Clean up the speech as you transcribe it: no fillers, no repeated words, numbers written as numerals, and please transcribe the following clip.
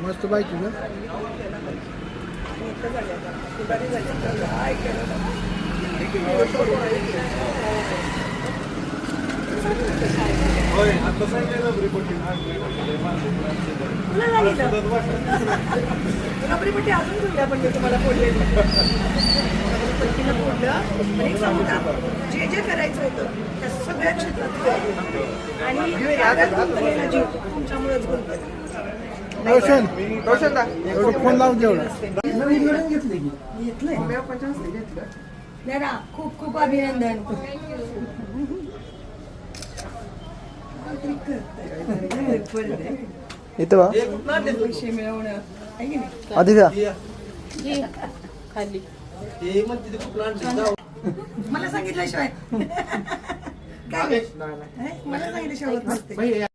मस्त बाईक ना. रबरीपट्टी अजून घेऊया पण तुम्हाला फोडलेलं जे जे करायचं होतं त्या सगळ्या क्षेत्रात आणि जीव तुमच्यामुळेच रोशन फोन लावून जेवढा घेतलंय ना. खूप खूप अभिनंदन. इथं बा पैसे मिळवणं आहे की नाही. आधी का खाली मला सांगितल्याशिवाय काय मला सांगितल्याशिवाय होत नसते.